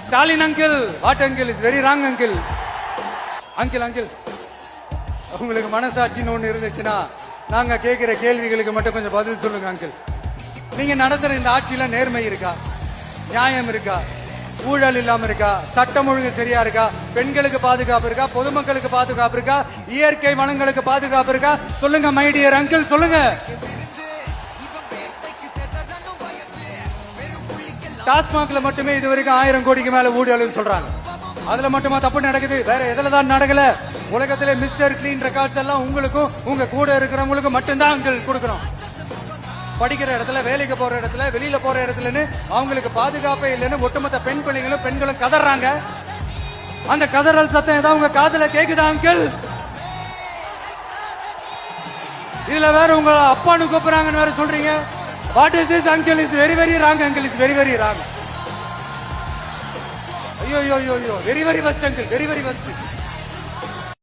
Stalin uncle, what uncle, is very wrong uncle. Uncle uncle, உங்களுக்கு மனசாட்சின்னு ஒண்ணு இருந்துச்சுன்னா நாங்க கேட்கிற கேள்விகளுக்கு மட்டும் கொஞ்சம் பதில் சொல்லுங்க அங்கிள். நீங்க நடத்துற இந்த ஆட்சியில நேர்மை இருக்கா, நியாயம் இருக்கா, ஊழல் இல்லாம இருக்கா, சட்டம் ஒழுங்கு சரியா இருக்கா, பெண்களுக்கு பாதுகாப்பு இருக்கா, பொதுமக்களுக்கு பாதுகாப்பு இருக்கா, இயற்கை வளங்களுக்கு பாதுகாப்பு இருக்கா? சொல்லுங்க மை டியர் அங்கிள், சொல்லுங்க. டாஸ்மாக்ல மட்டுமே இது வரைக்கும் 1000 கோடிக்கு மேல ஊழல் சொல்றாங்க. அதுல மட்டுமா தப்பு நடக்குது? வேற எதுல தான் நடக்கல? உலகத்திலே மிஸ்டர் கிளீன் ரெக்கார்ட்ஸ் எல்லாம் உங்களுக்கும் உங்க கூட இருக்கிறவங்களுக்கும் மட்டும்தான் அங்கிள் கொடுக்கணும். படிக்கிற இடத்துல, வேலைக்கு போற இடத்துல, வெளியில போற இடத்துலன்னு அவங்களுக்கு பாதுகாப்பே இல்லைன்னு ஒட்டுமொத்த பெண் பிள்ளைங்களும் பெண்களும் கதறாங்க. அந்த கதறல் சத்தம் ஏதாவது உங்க காதுல கேக்குதா அங்கிள்? இதுல வேற உங்க அப்பான்னு கூப்பிடுறாங்கன்னு வேற சொல்றீங்க. What is this uncle? Is very very wrong uncle, is very very wrong. ஐயோ ஐயோ ஐயோ, very very first uncle, very very first.